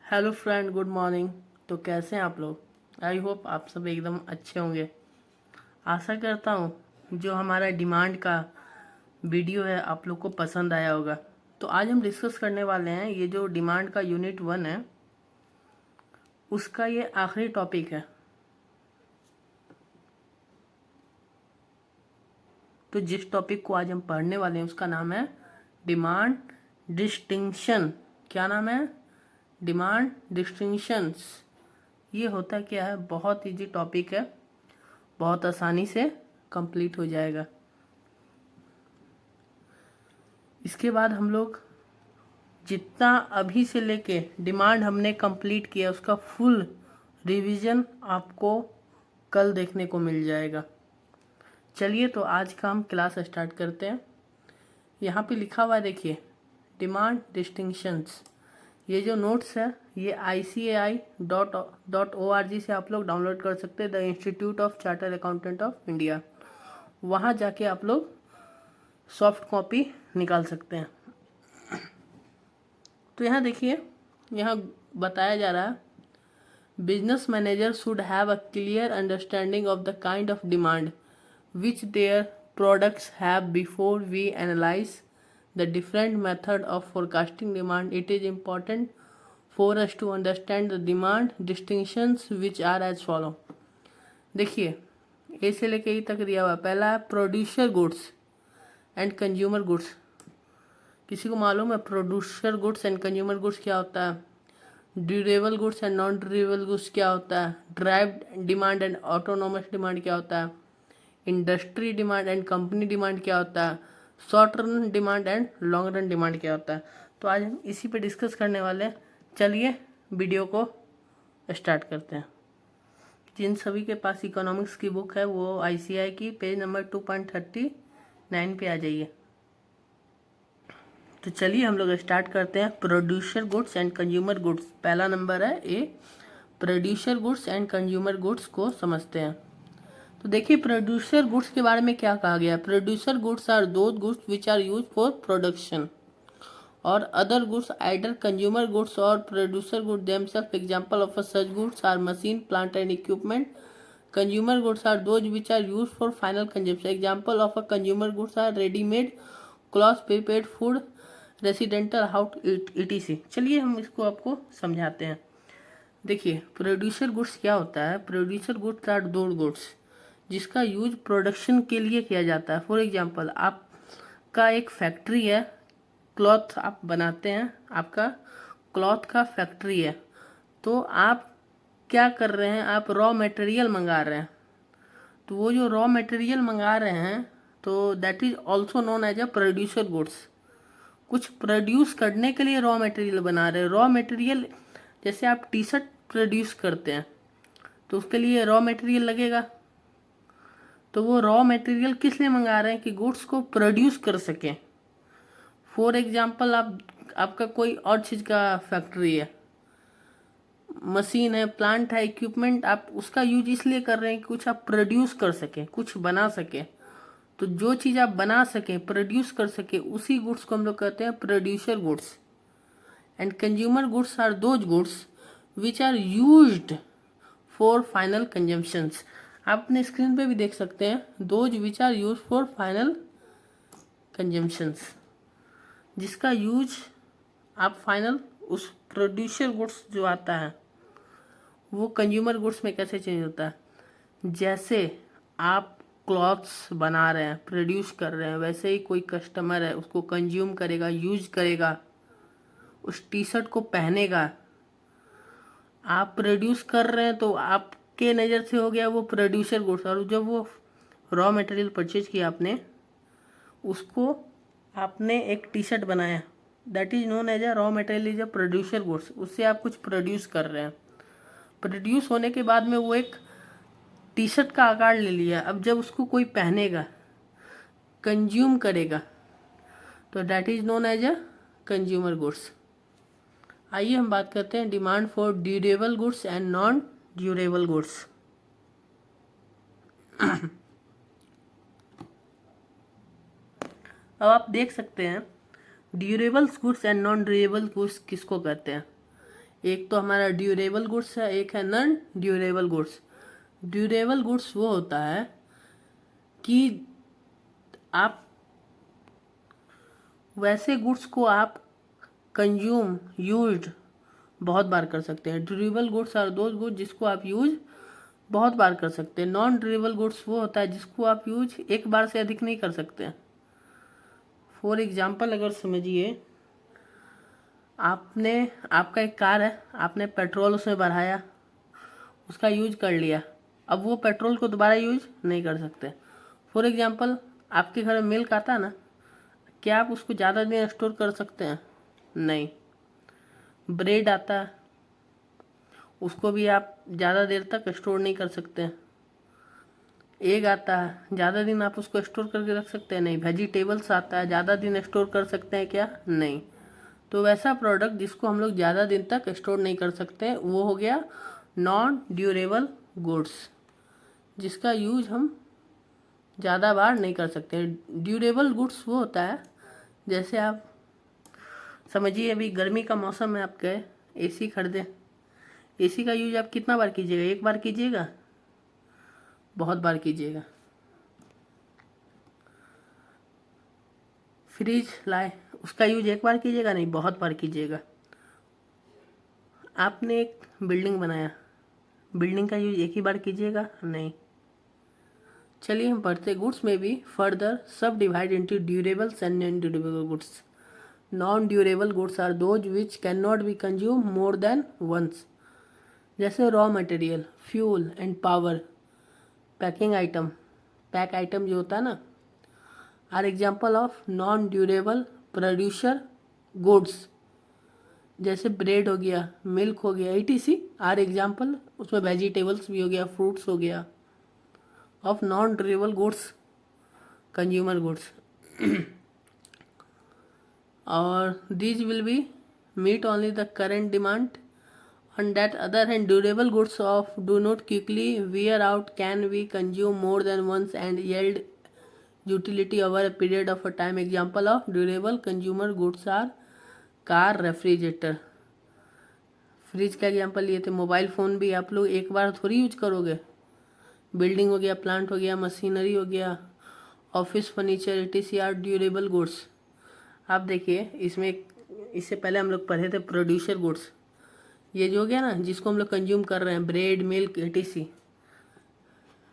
Hello friend, good morning. तो कैसे हैं आप लोग? आई होप आप सब एकदम अच्छे होंगे। आशा करता हूँ जो हमारा डिमांड का वीडियो है आप लोग को पसंद आया होगा। तो आज हम डिस्कस करने वाले हैं ये जो डिमांड का यूनिट 1 है उसका ये आखिरी टॉपिक है। तो जिस टॉपिक को आज हम पढ़ने वाले हैं उसका नाम है डिमांड डिस्टिंक्शन। क्या नाम है? Demand distinctions. ये होता क्या है? बहुत इजी टॉपिक है, बहुत आसानी से कंप्लीट हो जाएगा। इसके बाद हम लोग जितना अभी से लेके डिमांड हमने कंप्लीट किया उसका फुल रिवीजन आपको कल देखने को मिल जाएगा। चलिए तो आज का हम क्लास स्टार्ट करते हैं। यहाँ पे लिखा हुआ है, देखिए, डिमांड डिस्टिंक्शंस। ये जो नोट्स है ये ICAI.org से आप लोग डाउनलोड कर सकते हैं, the institute of chartered accountant of India. वहाँ जाके आप लोग सॉफ्ट कॉपी निकाल सकते हैं। तो यहाँ देखिए, यहाँ बताया जा रहा है business manager should have a clear understanding of the kind of demand which their products have before we analyse the different method of forecasting demand. It is important for us to understand the demand distinctions which are as follow. देखिए, ए से लेके ई तक दिया हुआ। पहला है producer goods and consumer goods. किसी को मालूम है producer goods and consumer goods क्या होता है? Durable goods and non durable goods क्या होता है? Derived demand and autonomous demand क्या होता है? Industry demand and company demand क्या होता है? Short run demand and long run demand क्या होता है? तो आज हम इसी पे डिस्कस करने वाले हैं। चलिए वीडियो को स्टार्ट करते हैं। जिन सभी के पास इकोनॉमिक्स की बुक है वो ICAI की पेज नंबर 2.39 पे आ जाइए। तो चलिए हम लोग स्टार्ट करते हैं। Producer goods and consumer goods, पहला नंबर है A. Producer goods and consumer goods को समझते हैं। तो देखिए, प्रोड्यूसर गुड्स के बारे में क्या कहा गया है। Producer goods are those goods which are use for production और other goods either consumer goods और producer good themselves. Example of such goods are machine, plant and equipment. Consumer goods are those which are use for final consumption. Example of consumer goods are readymade cloth, prepaid food, residential house, ETC। चलिए हम इसको आपको समझाते हैं। देखिए, producer goods क्या होता है। प्रोड्यूसर गुड्स आर दो गुड्स जिसका यूज प्रोडक्शन के लिए किया जाता है। फॉर एग्जांपल, आपका एक फैक्ट्री है, क्लॉथ आप बनाते हैं, आपका क्लॉथ का फैक्ट्री है। तो आप क्या कर रहे हैं? आप रॉ मटेरियल मंगा रहे हैं। तो वो जो रॉ मटेरियल मंगा रहे हैं तो that is also known as a producer goods. कुछ प्रोड्यूस करने के लिए रॉ मटेरियल बना रहे हैं। रॉ मटेरियल जैसे आप टी शर्ट प्रोड्यूस करते हैं तो उसके लिए रॉ मटेरियल लगेगा। तो वो रॉ मटेरियल किस लिए मंगा रहे हैं? कि गुड्स को प्रोड्यूस कर सकें। फॉर एग्जांपल, आपका कोई और चीज़ का फैक्ट्री है, मशीन है, प्लांट है, इक्विपमेंट, आप उसका यूज इसलिए कर रहे हैं कि कुछ आप प्रोड्यूस कर सकें, कुछ बना सकें। तो जो चीज़ आप बना सकें, प्रोड्यूस कर सके, उसी गुड्स को हम लोग कहते हैं producer goods. And consumer goods are those goods which are used for final consumptions. आप अपने स्क्रीन पे भी देख सकते हैं, those which are use for final consumptions, जिसका यूज आप फाइनल उस प्रोड्यूसर गुड्स जो आता है वो कंज्यूमर गुड्स में कैसे चेंज होता है। जैसे आप क्लॉथ्स बना रहे हैं, प्रोड्यूस कर रहे हैं, वैसे ही कोई कस्टमर है उसको कंज्यूम करेगा, यूज करेगा, उस टी शर्ट को पहनेगा। आप प्रोड्यूस कर रहे हैं तो आपके नज़र से हो गया वो प्रोड्यूसर गुड्स। और जब वो रॉ मटेरियल परचेज किया आपने, उसको आपने एक टी शर्ट बनाया, that is known as a raw material is a producer goods. उससे आप कुछ प्रोड्यूस कर रहे हैं। प्रोड्यूस होने के बाद में वो एक टी शर्ट का आकार ले लिया। अब जब उसको कोई पहनेगा, कंज्यूम करेगा, तो that is known as a consumer goods. आइए हम बात करते हैं demand for durable goods and non durable goods. अब आप देख सकते हैं durable goods and non durable goods किसको कहते हैं। एक तो हमारा ड्यूरेबल गुड्स है, एक है non durable goods. Durable goods वो होता है कि आप वैसे गुड्स को आप कंज्यूम यूज्ड बहुत बार कर सकते हैं। Durable goods are those goods जिसको आप यूज बहुत बार कर सकते हैं। नॉन ड्यूरेबल गुड्स वो होता है जिसको आप यूज एक बार से अधिक नहीं कर सकते हैं। फॉर एग्जाम्पल अगर समझिए, आपका एक कार है, आपने पेट्रोल उसमें भराया, उसका यूज कर लिया, अब वो पेट्रोल को दोबारा यूज नहीं कर सकते। फॉर एग्जाम्पल आपके घर में मिल्क आता है ना, क्या आप उसको ज़्यादा दिन स्टोर कर सकते हैं? नहीं। ब्रेड आता है, उसको भी आप ज़्यादा देर तक स्टोर नहीं कर सकते हैं। एग आता है, ज़्यादा दिन आप उसको स्टोर करके रख सकते हैं? नहीं। वेजिटेबल्स आता है, ज़्यादा दिन स्टोर कर सकते हैं क्या? नहीं। तो वैसा प्रोडक्ट जिसको हम लोग ज़्यादा दिन तक स्टोर नहीं कर सकते वो हो गया नॉन ड्यूरेबल गुड्स, जिसका यूज हम ज़्यादा बार नहीं कर सकते। ड्यूरेबल गुड्स वो होता है, जैसे आप समझिए अभी गर्मी का मौसम है, आप गए एसी खरीदे, एसी का यूज आप कितना बार कीजिएगा? एक बार कीजिएगा? बहुत बार कीजिएगा। फ्रिज लाए, उसका यूज एक बार कीजिएगा? नहीं, बहुत बार कीजिएगा। आपने एक बिल्डिंग बनाया, बिल्डिंग का यूज एक ही बार कीजिएगा? नहीं। चलिए हम पढ़ते, गुड्स में भी further sub divide into durables and non durable goods. Non durable goods are those which can not be consume more than once, जैसे raw material, fuel and power. Packing item, pack item जो होता है ना, are example of non durable producer goods, जैसे bread हो गया, milk हो गया, etc आर एग्जाम्पल। उसमें वेजिटेबल्स भी हो गया, फ्रूट्स हो गया, of non durable goods, consumer goods. और these will be meet only the current demand. On that other hand, durable goods of do not quickly wear out can be consumed more than once and yield utility over a period of a time. Example of durable consumer goods are car, refrigerator. Fridge का example लिए थे। Mobile phone भी आप लोग एक बार थोड़ी use करोगे। Building हो गया, प्लांट हो गया, मशीनरी हो गया, office furniture, etc are durable goods. आप देखिए इसमें, इससे पहले हम लोग पढ़े थे प्रोड्यूसर गुड्स, ये जो हो गया ना जिसको हम लोग कंज्यूम कर रहे हैं, bread, milk, etc।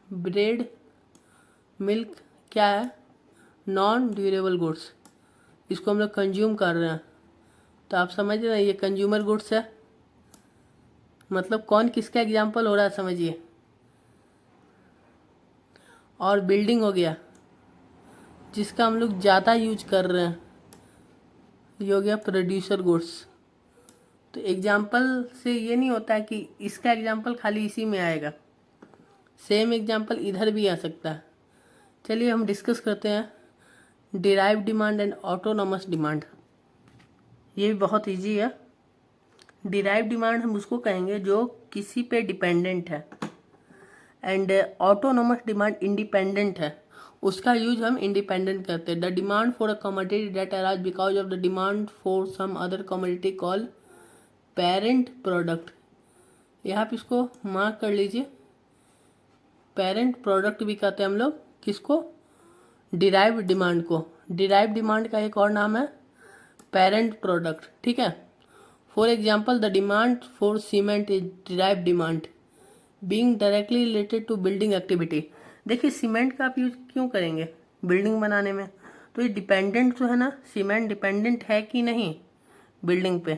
Bread, milk क्या है? नॉन ड्यूरेबल गुड्स, इसको हम लोग कंज्यूम कर रहे हैं, तो आप समझ रहे हैं ये कंज्यूमर गुड्स है। मतलब कौन किसका एग्जाम्पल हो रहा है, समझिए। और बिल्डिंग हो गया, जिसका हम लोग ज़्यादा यूज कर रहे हैं, ये हो गया प्रोड्यूसर गुड्स। तो एग्जाम्पल से ये नहीं होता है कि इसका एग्जाम्पल खाली इसी में आएगा, सेम एग्जाम्पल इधर भी आ सकता है। चलिए हम डिस्कस करते हैं derive demand and autonomous demand. ये भी बहुत इजी है। डिराइव डिमांड हम उसको कहेंगे जो किसी पे डिपेंडेंट है, एंड ऑटोनॉमस डिमांड इंडिपेंडेंट है, उसका यूज हम इंडिपेंडेंट करते हैं। The demand for a commodity that arise because of the demand for some other commodity call parent product. यहाँ पे इसको मार्क कर लीजिए, पेरेंट प्रोडक्ट भी कहते हैं हम लोग किसको? डिराइव डिमांड को। डिराइव डिमांड का एक और नाम है पेरेंट प्रोडक्ट, ठीक है। For example the demand for cement is derive demand being directly related to building activity. देखिए सीमेंट का आप यूज क्यों करेंगे बिल्डिंग बनाने में? तो ये डिपेंडेंट जो है ना, सीमेंट डिपेंडेंट है कि नहीं बिल्डिंग पे।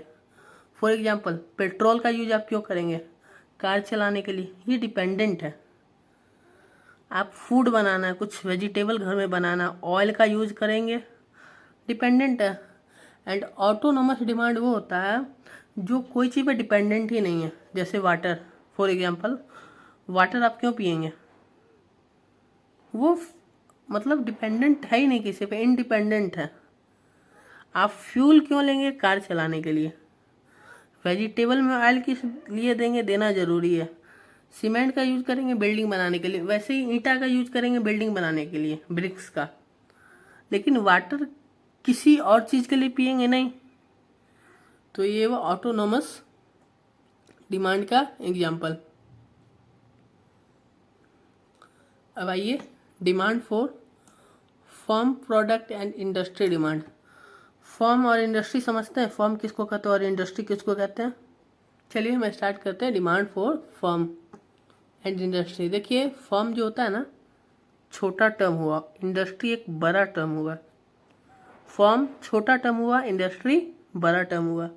फॉर एग्जांपल पेट्रोल का यूज आप क्यों करेंगे? कार चलाने के लिए, ये डिपेंडेंट है। आप फूड बनाना है, कुछ वेजिटेबल घर में बनाना, ऑयल का यूज करेंगे, डिपेंडेंट है। एंड ऑटोनॉमस डिमांड वो होता है जो कोई चीज़ पे डिपेंडेंट ही नहीं है, जैसे वाटर। फॉर एग्जांपल वाटर आप क्यों पियेंगे? वो मतलब डिपेंडेंट है ही नहीं किसी पे, इंडिपेंडेंट है। आप फ्यूल क्यों लेंगे? कार चलाने के लिए। वेजिटेबल में ऑयल किस लिए देंगे? देना ज़रूरी है। सीमेंट का यूज़ करेंगे बिल्डिंग बनाने के लिए, वैसे ही ईंटा का यूज़ करेंगे बिल्डिंग बनाने के लिए, ब्रिक्स का। लेकिन वाटर किसी और चीज़ के लिए पियेंगे नहीं। तो ये वो ऑटोनॉमस डिमांड का एग्जाम्पल। अब आइए demand for firm, product and industry demand. Firm और इंडस्ट्री समझते हैं, फर्म किसको कहते हैं और इंडस्ट्री किसको कहते हैं। चलिए हम स्टार्ट करते हैं। Demand for firm and industry. देखिए फर्म जो होता है ना, छोटा टर्म हुआ, इंडस्ट्री एक बड़ा टर्म हुआ। फर्म छोटा टर्म हुआ, इंडस्ट्री बड़ा टर्म हुआ।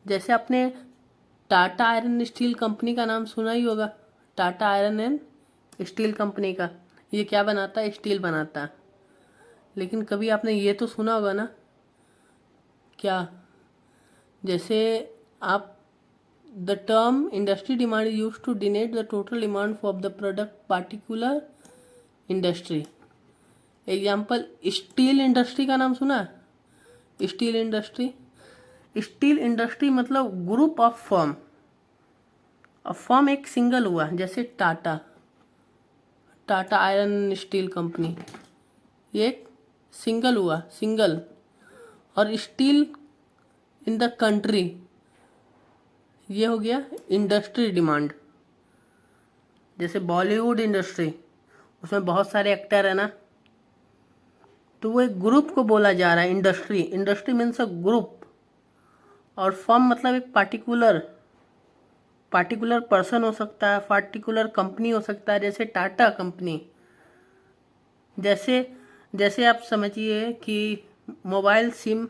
जैसे आपने टाटा आयरन स्टील कंपनी का नाम सुना ही होगा। Tata iron and steel company का, ये क्या बनाता है, स्टील बनाता है। लेकिन कभी आपने ये तो सुना होगा ना, क्या, जैसे आप the term industry demand is used to denote the total demand for the product particular industry. Example, steel industry का नाम सुना है। स्टील इंडस्ट्री, स्टील इंडस्ट्री मतलब ग्रुप ऑफ फर्म। अब फर्म एक सिंगल हुआ, जैसे Tata, Tata iron steel company, ये एक सिंगल हुआ, सिंगल। और स्टील इन द कंट्री, ये हो गया इंडस्ट्री डिमांड। जैसे बॉलीवुड इंडस्ट्री, उसमें बहुत सारे एक्टर है ना, तो वो एक ग्रुप को बोला जा रहा है industry. Industry means a group. और फर्म मतलब एक पार्टिकुलर पर्सन हो सकता है, पार्टिकुलर कंपनी हो सकता है, जैसे टाटा कंपनी। जैसे आप समझिए कि मोबाइल सिम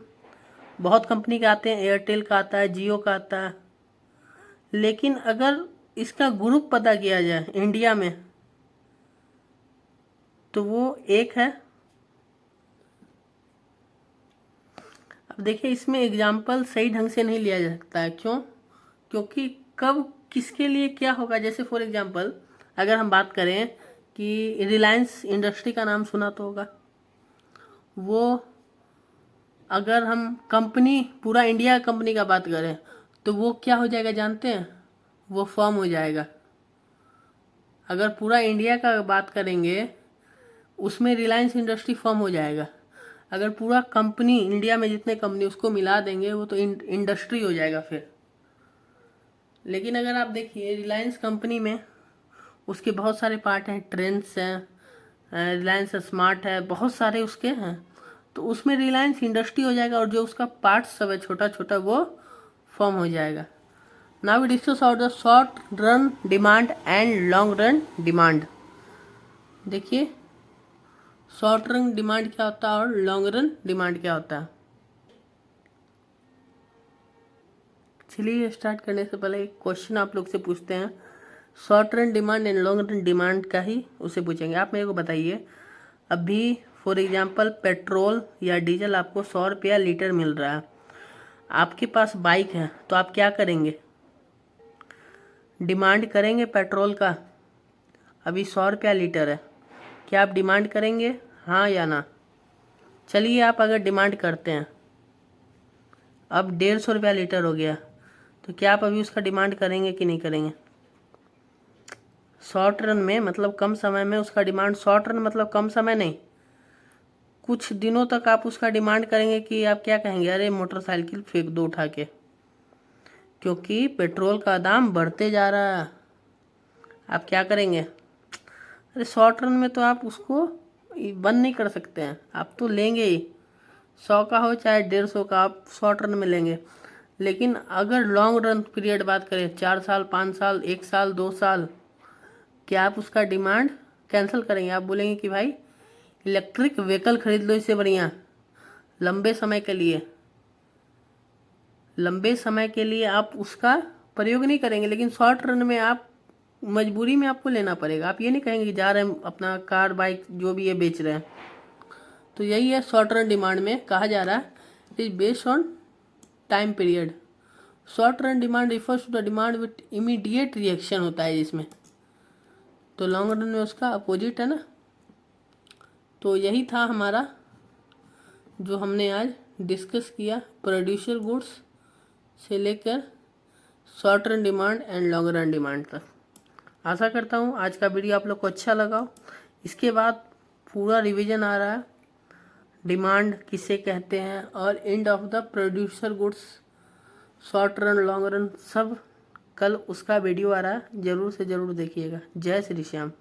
बहुत कंपनी के आते हैं, एयरटेल का आता है, जियो का आता है। लेकिन अगर इसका ग्रुप पता किया जाए इंडिया में, तो वो एक है। अब देखिए इसमें एग्जाम्पल सही ढंग से नहीं लिया जा सकता है। क्यों? क्योंकि कब किसके लिए क्या होगा। जैसे फॉर एग्जाम्पल अगर हम बात करें कि रिलायंस इंडस्ट्री का नाम सुना तो होगा, वो अगर हम कंपनी पूरा इंडिया कंपनी का बात करें तो वो क्या हो जाएगा जानते हैं, वो फर्म हो जाएगा। अगर पूरा इंडिया का बात करेंगे उसमें रिलायंस इंडस्ट्री फर्म हो जाएगा। अगर पूरा कंपनी इंडिया में जितने कंपनी उसको मिला देंगे वो तो इंडस्ट्री हो जाएगा फिर। लेकिन अगर आप देखिए रिलायंस कंपनी में उसके बहुत सारे पार्ट हैं, ट्रेंड्स हैं, रिलायंस स्मार्ट है, बहुत सारे उसके हैं, तो उसमें रिलायंस इंडस्ट्री हो जाएगा और जो उसका पार्ट्स सब है छोटा छोटा वो फर्म हो जाएगा। Now we discuss out the short run demand and long run demand. देखिए शॉर्ट रन डिमांड क्या होता है और लॉन्ग रन डिमांड क्या होता है। चलिए स्टार्ट करने से पहले एक क्वेश्चन आप लोग से पूछते हैं। Short run demand and long run demand का ही उसे पूछेंगे। आप मेरे को बताइए, अभी फॉर एग्जांपल पेट्रोल या डीजल आपको 100 रुपया लीटर मिल रहा है, आपके पास बाइक है, तो आप क्या करेंगे, डिमांड करेंगे पेट्रोल का। अभी 100 रुपया लीटर है, क्या आप डिमांड करेंगे, हाँ या ना। चलिए आप अगर डिमांड करते हैं, अब 150 रुपया लीटर हो गया, तो क्या आप अभी उसका डिमांड करेंगे कि नहीं करेंगे। शॉर्ट रन में मतलब कम समय में उसका डिमांड, शॉर्ट रन मतलब कम समय नहीं, कुछ दिनों तक आप उसका डिमांड करेंगे कि आप क्या कहेंगे, अरे मोटरसाइकिल फेंक दो उठा के, क्योंकि पेट्रोल का दाम बढ़ते जा रहा है। आप क्या करेंगे, अरे शॉर्ट रन में तो आप उसको बंद नहीं कर सकते हैं, आप तो लेंगे ही, 100 का हो चाहे 150 का, आप शॉर्ट रन में लेंगे। लेकिन अगर लॉन्ग रन पीरियड बात करें, 4 साल 5 साल 1 साल 2 साल, क्या आप उसका डिमांड कैंसिल करेंगे। आप बोलेंगे कि भाई इलेक्ट्रिक व्हीकल खरीद लो, इससे बढ़िया लंबे समय के लिए आप उसका प्रयोग नहीं करेंगे। लेकिन शॉर्ट रन में आप मजबूरी में आपको लेना पड़ेगा। आप ये नहीं कहेंगे कि जा रहे हैं अपना कार बाइक जो भी ये बेच रहे हैं। तो यही है शॉर्ट रन डिमांड में कहा जा रहा है, it is based on time period. Short run demand refers to the demand with immediate reaction होता है इसमें, तो लॉन्ग रन में उसका अपोजिट है ना। तो यही था हमारा जो हमने आज डिस्कस किया, प्रोड्यूसर गुड्स से लेकर short run demand and long run demand तक। आशा करता हूँ आज का वीडियो आप लोग को अच्छा लगा हो। इसके बाद पूरा रिवीजन आ रहा है, डिमांड किसे कहते हैं और end of the producer goods, short run long run सब कल उसका वीडियो आ रहा है, ज़रूर से ज़रूर देखिएगा। जय श्री श्याम।